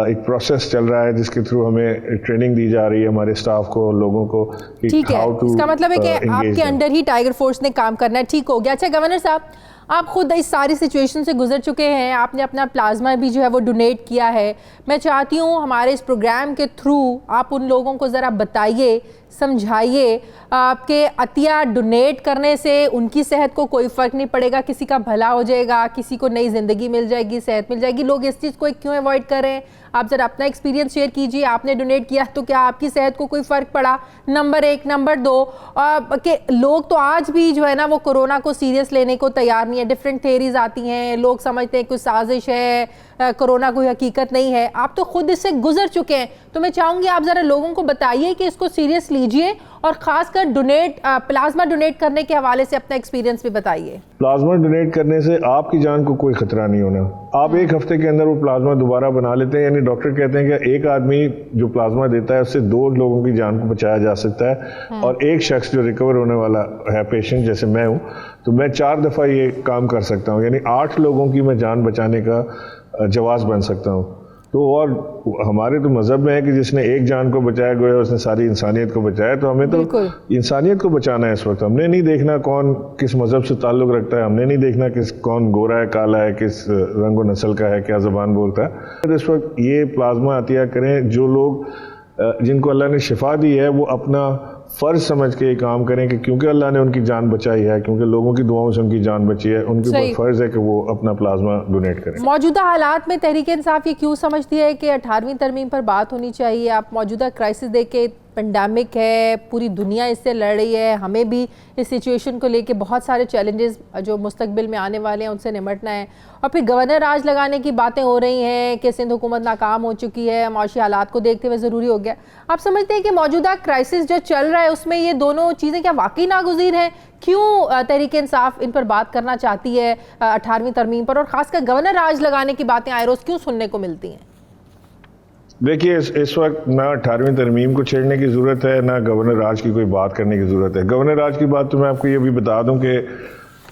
एक प्रोसेस चल रहा है जिसके थ्रू हमें ट्रेनिंग दी जा रही है हमारे स्टाफ को, लोगों को। ठीक है, इसका मतलब है कि आपके अंडर ही टाइगर फोर्स ने काम करना है। ठीक हो गया। अच्छा गवर्नर साहब, आप खुद इस सारी सिचुएशन से गुजर चुके हैं, आपने अपना प्लाज्मा भी जो है वो डोनेट किया है। मैं चाहती हूँ हमारे इस प्रोग्राम के थ्रू आप उन लोगों को ज़रा बताइए, समझाइए कि अतिया डोनेट करने से उनकी सेहत को कोई फ़र्क नहीं पड़ेगा, किसी का भला हो जाएगा, किसी को नई ज़िंदगी मिल जाएगी, सेहत मिल जाएगी। लोग इस चीज़ को क्यों अवॉइड कर रहे हैं? आप ज़रा अपना एक्सपीरियंस शेयर कीजिए। आपने डोनेट किया तो क्या आपकी सेहत को कोई फ़र्क पड़ा? नंबर 1। नंबर 2 कि लोग तो आज भी जो है ना वो कोरोना को सीरियस लेने को तैयार नहीं है। डिफरेंट थेरीज आती हैं, लोग समझते हैं कुछ साजिश है, कोरोना कोई हकीकत नहीं है। आप तो खुद इससे गुजर चुके हैं, तो मैं चाहूँगी आप ज़रा लोगों को बताइए कि इसको सीरियस लीजिए, और ख़ासकर प्लाज्मा डोनेट करने के हवाले से अपना एक्सपीरियंस भी बताइए। प्लाज्मा डोनेट करने से आपकी जान को कोई खतरा नहीं होना। आप 1 हफ्ते के अंदर वो प्लाज्मा दोबारा बना लेते हैं, यानी डॉक्टर कहते हैं कि एक आदमी जो प्लाज्मा देता है उससे 2 लोगों की जान को बचाया जा सकता है, और एक शख्स जो रिकवर होने वाला है पेशेंट जैसे मैं हूँ, तो मैं 4 दफ़ा ये काम कर सकता हूँ, यानी 8 लोगों की मैं जान बचाने का जवाब बन सकता हूँ। तो और हमारे तो मज़हब में है कि जिसने एक जान को बचाया गोया उसने सारी इंसानियत को बचाया, तो हमें तो इंसानियत को बचाना है इस वक्त। हमने नहीं देखना कौन किस मज़हब से ताल्लुक़ रखता है, हमने नहीं देखना कौन गोरा है, काला है, किस रंग व नस्ल का है, क्या ज़बान बोलता है। तो इस वक्त ये प्लाज्मा अतिया करें, जो लोग जिनको अल्लाह ने शिफा दी है वो अपना फ़र्ज समझ के ये काम करें कि क्योंकि अल्लाह ने उनकी जान बचाई है, क्योंकि लोगों की दुआओं से उनकी जान बची है, उनके ऊपर फ़र्ज़ है कि वो अपना प्लाज्मा डोनेट करें। मौजूदा हालात में तहरीक इंसाफ ये क्यों समझती है कि 18वीं तरमीम पर बात होनी चाहिए? आप मौजूदा क्राइसिस देख के, पेंडेमिक है, पूरी दुनिया इससे लड़ रही है, हमें भी इस सिचुएशन को लेके बहुत सारे चैलेंजेस जो मुस्तकबिल में आने वाले हैं उनसे निपटना है, और फिर गवर्नर राज लगाने की बातें हो रही हैं कि सिंध हुकूमत नाकाम हो चुकी है, माशी हालात को देखते हुए ज़रूरी हो गया। आप समझते हैं कि मौजूदा क्राइसिस जो चल रहा है उसमें ये दोनों चीज़ें क्या वाकई नागुज़ीर हैं? क्यों तहरीक इंसाफ इन पर बात करना चाहती है 18वीं तरमीम पर, और ख़ासकर गवर्नर राज लगाने की बातें आए रोज़ क्यों सुनने को मिलती हैं? देखिए, इस वक्त ना 18वीं तरमीम को छेड़ने की ज़रूरत है, ना गवर्नर राज की कोई बात करने की ज़रूरत है। गवर्नर राज की बात तो मैं आपको ये भी बता दूं कि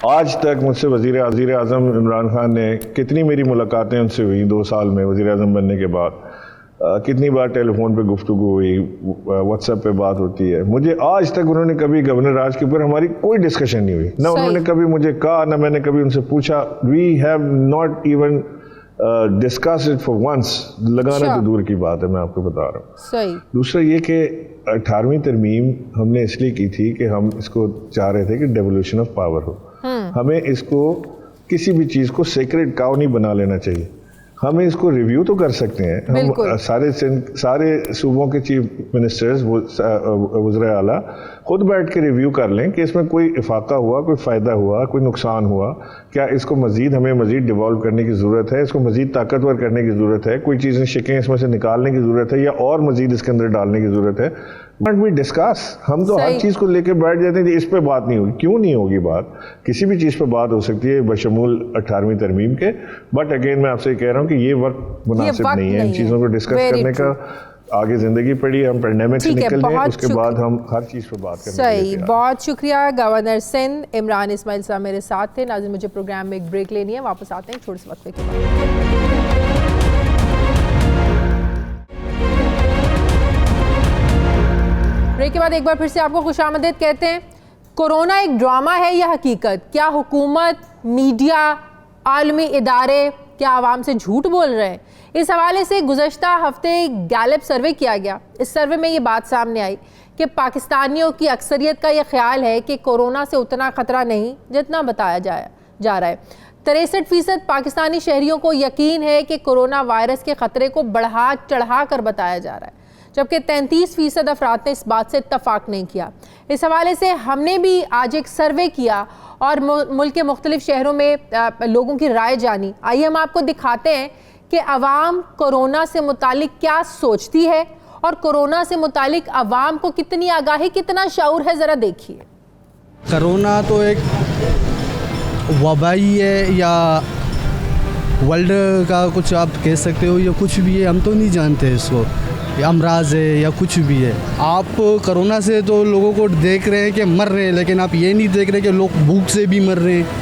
आज तक मुझसे वज़ीर आज़म इमरान खान ने कितनी मेरी मुलाकातें उनसे हुई 2 साल में वज़ीर आज़म बनने के बाद, कितनी बार टेलीफोन पे गुफ्तगू हुई, व्हाट्सएप पे बात होती है। मुझे आज तक उन्होंने कभी गवर्नर राज के ऊपर हमारी कोई डिस्कशन नहीं हुई, ना उन्होंने कभी मुझे कहा, ना मैंने कभी उनसे पूछा। We have not even discuss it for once. लगाना तो दूर की बात है, मैं आपको बता रहा हूँ। सही। दूसरा ये कि 18वीं तरमीम हमने इसलिए की थी कि हम इसको चाह रहे थे कि डेवोल्यूशन ऑफ पावर हो। हमें इसको किसी भी चीज़ को सेक्रेड काउ नहीं बना लेना चाहिए। हमें इसको रिव्यू तो कर सकते हैं, हम सारे सूबों के चीफ मिनिस्टर्स, वज़ीर आला खुद बैठ के रिव्यू कर लें कि इसमें कोई इफाका हुआ, कोई फ़ायदा हुआ, कोई नुकसान हुआ, क्या इसको हमें मज़ीद डिवॉल्व करने की ज़रूरत है, इसको मज़ीद ताकतवर करने की ज़रूरत है, कोई चीज़ें शिकें इसमें से निकालने की ज़रूरत है, या और मज़ीद इसके अंदर डालने की ज़रूरत है। बट वी डिस्कस, हम तो हर चीज़ को लेकर बैठ जाते हैं, इस पे बात नहीं होगी। क्यों नहीं होगी बात? किसी भी चीज़ पे बात हो सकती है बशमूल 18वीं तरमीम के। बट अगेन मैं आपसे कह रहा हूँ कि ये वक्त मुनासिब नहीं है इन चीज़ों को डिस्कस करने का। आगे ज़िंदगी पड़ी, हम पेंडेमिक से निकल जाए, उसके बाद हम हर चीज़ पर बात करेंगे। सही, बहुत शुक्रिया। गवर्नर सिंध इमरान इस्माइल साहब मेरे साथ थे। नाज़रीन, मुझे प्रोग्राम में एक ब्रेक लेनी है, वापस आते हैं छोटे से वक्फे के बाद। ब्रेक के बाद एक बार फिर से आपको खुशामदीद कहते हैं। कोरोना एक ड्रामा है या हकीकत? क्या हुकूमत, मीडिया, आलमी इदारे क्या आवाम से झूठ बोल रहे हैं? इस हवाले से गुज़श्ता हफ्ते गैलप सर्वे किया गया। इस सर्वे में ये बात सामने आई कि पाकिस्तानियों की अक्सरियत का ये ख्याल है कि कोरोना से उतना ख़तरा नहीं जितना बताया जा रहा है। 63% पाकिस्तानी शहरियों को यकीन है कि कोरोना वायरस के खतरे को बढ़ा चढ़ा कर बताया जा रहा है, जबकि 33% अफराद ने इस बात से इत्तफाक नहीं किया। इस हवाले से हमने भी आज एक सर्वे किया और मुल्क के मुख्तलिफ शहरों में लोगों की राय जानी। आइए हम आपको दिखाते हैं कि अवाम कोरोना से मुतालिक क्या सोचती है और कोरोना से मुतालिक अवाम को कितनी आगाही, कितना शऊर है, ज़रा देखिए। कोरोना तो एक वबाई है या वर्ल्ड का कुछ आप कह सकते हो या कुछ भी है, हम तो नहीं जानते इसको, अमराज है या कुछ भी है। आप कोरोना से तो लोगों को देख रहे हैं कि मर रहे हैं, लेकिन आप ये नहीं देख रहे कि लोग भूख से भी मर रहे हैं,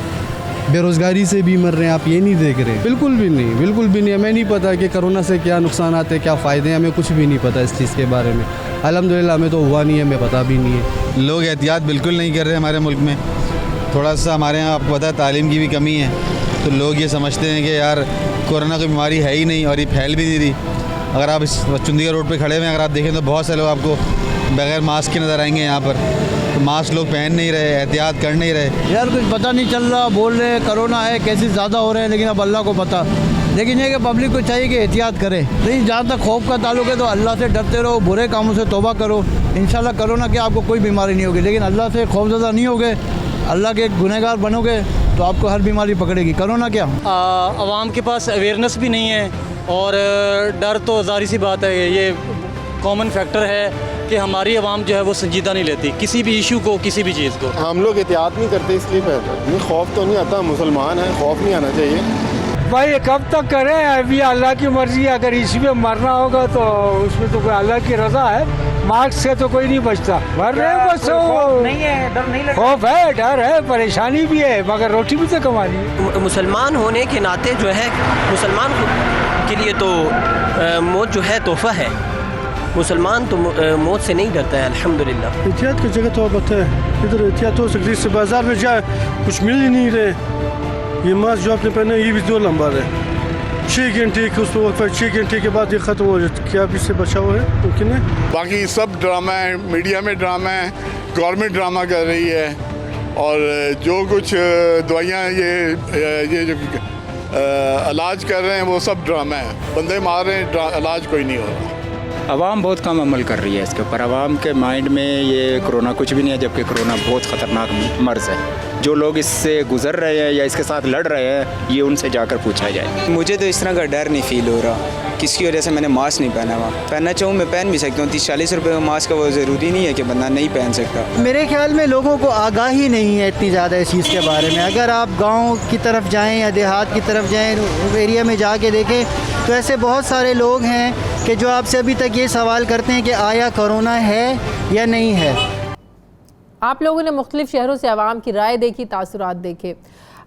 बेरोज़गारी से भी मर रहे हैं, आप ये नहीं देख रहे हैं। बिल्कुल भी नहीं, बिल्कुल भी नहीं। हमें नहीं पता कि कोरोना से क्या नुकसान आते हैं, क्या फ़ायदे हैं, हमें कुछ भी नहीं पता इस चीज़ के बारे में। अल्हम्दुलिल्लाह हमें तो हुआ नहीं है, हमें पता भी नहीं है। लोग एहतियात बिल्कुल नहीं कर रहे हमारे मुल्क में। थोड़ा सा हमारे यहाँ आपको पता है तालीम की भी कमी है, तो लोग ये समझते हैं कि यार कोरोना कोई बीमारी है ही नहीं और ये फैल भी नहीं रही। अगर आप इस चुंदिया रोड पे खड़े हुए हैं, अगर आप देखें तो बहुत से लोग आपको बगैर मास्क के नज़र आएंगे यहाँ पर। तो मास्क लोग पहन नहीं रहे, एहतियात कर नहीं रहे। यार कुछ पता नहीं चल रहा, बोल रहे कोरोना है, केसेस ज़्यादा हो रहे हैं, लेकिन अब अल्लाह को पता। लेकिन ये कि पब्लिक को चाहिए कि एहतियात करे। लेकिन जहाँ तक खौफ का ताल्लुक है तो अल्लाह से डरते रहो, बुरे कामों से तौबा करो। इंशाल्लाह कोरोना के आपको कोई बीमारी नहीं होगी, लेकिन अल्लाह से खौफज़दा नहीं होगे, अल्लाह के गुनहगार बनोगे तो आपको हर बीमारी पकड़ेगी। कोरोना क्या आवाम के पास अवेयरनेस भी नहीं है और डर तो ज़ाहिर सी बात है, ये कॉमन फैक्टर है कि हमारी आवाम जो है वो संजीदा नहीं लेती किसी भी इशू को, किसी भी चीज़ को। हम लोग एहतियात नहीं करते, इसलिए नहीं, खौफ तो नहीं आता, मुसलमान है, खौफ नहीं आना चाहिए। भाई कब तक करें, अभी अल्लाह की मर्जी है। अगर इसमें मरना होगा तो उसमें तो अल्लाह की रज़ा है, मार्क्स से तो कोई नहीं बचता। मर रहे बस नहीं है, डर नहीं लगता। खौफ है, डर है, परेशानी भी है, मगर रोटी भी तो कमानी है। मुसलमान होने के नाते जो है मुसलमान के लिए तो मौत जो है तोहफा है। मुसलमान तो मौत से नहीं डरता है, अल्हम्दुलिल्लाह। एहतियात की जगह तो बताए, इधर एहतियात हो सकती है, इससे बाजार में जाए कुछ मिल ही नहीं रहे। ये मास्क जो आपने पहना ये भी 2 नंबर है, 6 घंटे के उस वक्त 6 घंटे के बाद ये ख़त्म हो जाता। क्या आप इससे बचाव है मुमकिन है? बाकी सब ड्रामा है, मीडिया में ड्रामा है, गवर्नमेंट ड्रामा कर रही है, और जो कुछ दवाइयाँ ये जो इलाज कर रहे हैं वो सब ड्रामा है। बंदे मार रहे हैं, इलाज कोई नहीं हो रहा। आवाम बहुत कम अमल कर रही है इसके ऊपर। आवाम के माइंड में ये कोरोना कुछ भी नहीं है, जबकि कोरोना बहुत ख़तरनाक मर्ज़ है। जो लोग इससे गुजर रहे हैं या इसके साथ लड़ रहे हैं, ये उनसे जाकर पूछा जाए। मुझे तो इस तरह का डर नहीं फील हो रहा, किसकी वजह से मैंने मास्क नहीं पहना हुआ। पहनना चाहूँ मैं पहन भी सकता हूँ, 30-40 रुपये का मास्क का वो ज़रूरी नहीं है कि बंदा नहीं पहन सकता। मेरे ख्याल में लोगों को आगाही नहीं है इतनी ज़्यादा इस चीज़ के बारे में। अगर आप गांव की तरफ जाएं या देहात की तरफ जाएं, एरिया में जाके देखें तो ऐसे बहुत सारे लोग हैं कि जो आपसे अभी तक ये सवाल करते हैं कि आया कोरोना है या नहीं है। आप लोगों ने मुख्तलिफ शहरों से आवाम की राय देखी, तासुरात देखे।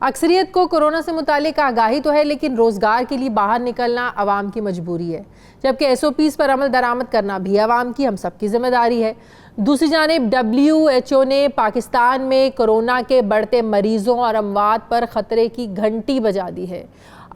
अक्सरियत को कोरोना से मुतालिक आगाही तो है, लेकिन रोज़गार के लिए बाहर निकलना आवाम की मजबूरी है, जबकि SOPs पर अमल दरामद करना भी आवाम की, हम सब की जिम्मेदारी है। दूसरी जानिब WHO ने पाकिस्तान में कोरोना के बढ़ते मरीज़ों और अमवात पर ख़तरे की घंटी बजा दी है।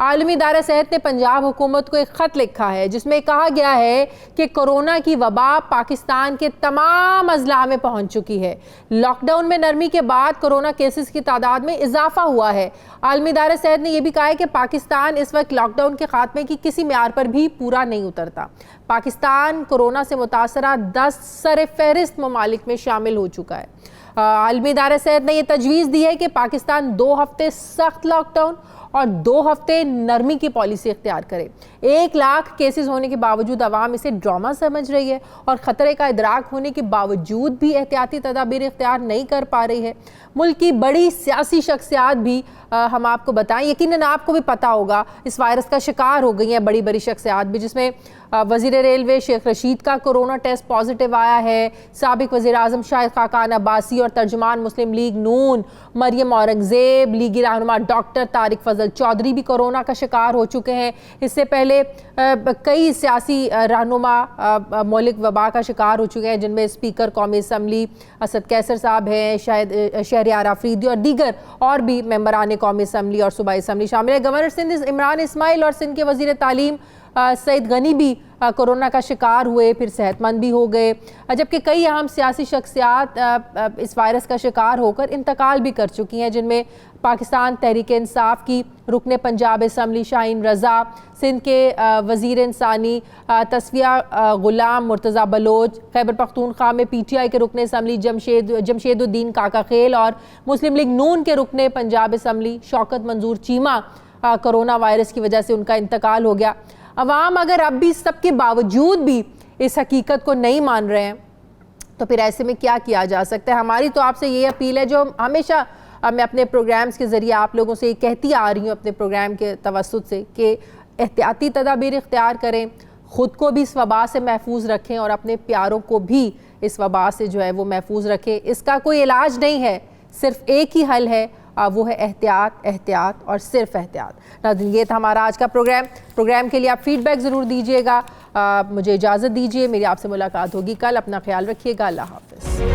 आलमी इदारा सेहत ने पंजाब हुकूमत को एक ख़त लिखा है जिसमें कहा गया है कि कोरोना की वबा पाकिस्तान के तमाम अजला में पहुंच चुकी है। लॉकडाउन में नरमी के बाद कोरोना केसेस की तादाद में इजाफा हुआ है। आलमी इदारा सेहत ने यह भी कहा है कि पाकिस्तान इस वक्त लॉकडाउन के खात्मे की किसी म्यार पर भी पूरा नहीं उतरता। पाकिस्तान कोरोना से मुतासरा 10 सर-ए-फ़हरिस्त ममालिक में शामिल हो चुका है। आलमी इदारा सेहत ने यह तजवीज़ दी है कि पाकिस्तान 2 हफ्ते सख्त लॉकडाउन और 2 हफ्ते नरमी की पॉलिसी इख्तियार करे। 1 लाख केसेस होने के बावजूद आवाम इसे ड्रामा समझ रही है और ख़तरे का इदराक होने के बावजूद भी एहतियाती तदाबीर इख्तियार नहीं कर पा रही है। मुल्क की बड़ी सियासी शख्सियात भी हम आपको बताएं, यकीनन आपको भी पता होगा, इस वायरस का शिकार हो गई हैं बड़ी बड़ी शख्सियात भी, जिसमें वज़ीर रेलवे शेख रशीद का कोरोना टेस्ट पॉजिटिव आया है। साबिक वज़ीर आज़म शाहिद खाकान अब्बासी और तर्जुमान मुस्लिम लीग नून मरियम औरंगज़ेब, लीगी रहनुमा डॉक्टर तारिक फजल चौधरी भी कोरोना का शिकार हो चुके हैं। इससे पहले कई सियासी रहनुमा मौलिक वबा का शिकार हो चुके हैं, जिनमें स्पीकर कौमी असम्बली असद कैसर साहब हैं, शायद शहरियार आफरीदी और दीगर और भी मेंबरान कौमी असम्बली और सूबाई असम्बली शामिल है। गवर्नर सिंध इमरान इस्माइल और सिंध के वज़ीर तालीम सईद गनी भी कोरोना का शिकार हुए, फिर सेहतमंद भी हो गए, जबकि कई अहम सियासी शख्सियात इस वायरस का शिकार होकर इंतकाल भी कर चुकी हैं, जिनमें पाकिस्तान तहरीक इंसाफ की रुकने पंजाब असम्बली शाहीन रज़ा, सिंध के वज़ीर इंसानी तस्फिया ग़ुलाम मुर्तज़ा बलोच, खैबर पख्तूनख्वा में PTI के रुकने असम्बली जमशेदुद्दीन काका खेल और मुस्लिम लीग नून के रुकने पंजाब असम्बली शौकत मंजूर चीमा कोरोना वायरस की वजह से उनका इंतकाल हो गया। अवाम अगर अब भी सबके बावजूद भी इस हकीकत को नहीं मान रहे हैं तो फिर ऐसे में क्या किया जा सकता है। हमारी तो आपसे ये अपील है जो हमेशा मैं अपने प्रोग्राम्स के ज़रिए आप लोगों से कहती आ रही हूँ, अपने प्रोग्राम के तवस्सुत से, कि एहतियाती तदाबीर इख्तियार करें, ख़ुद को भी इस वबा से महफूज रखें और अपने प्यारों को भी इस वबा से जो है वो महफूज रखें। इसका कोई इलाज नहीं है, सिर्फ एक ही हल है, वो है एहतियात, एहतियात और सिर्फ एहतियात। नाज़रीन, ये था हमारा आज का प्रोग्राम के लिए आप फीडबैक ज़रूर दीजिएगा। मुझे इजाज़त दीजिए, मेरी आपसे मुलाकात होगी कल। अपना ख्याल रखिएगा। अल्लाह हाफ़िज़।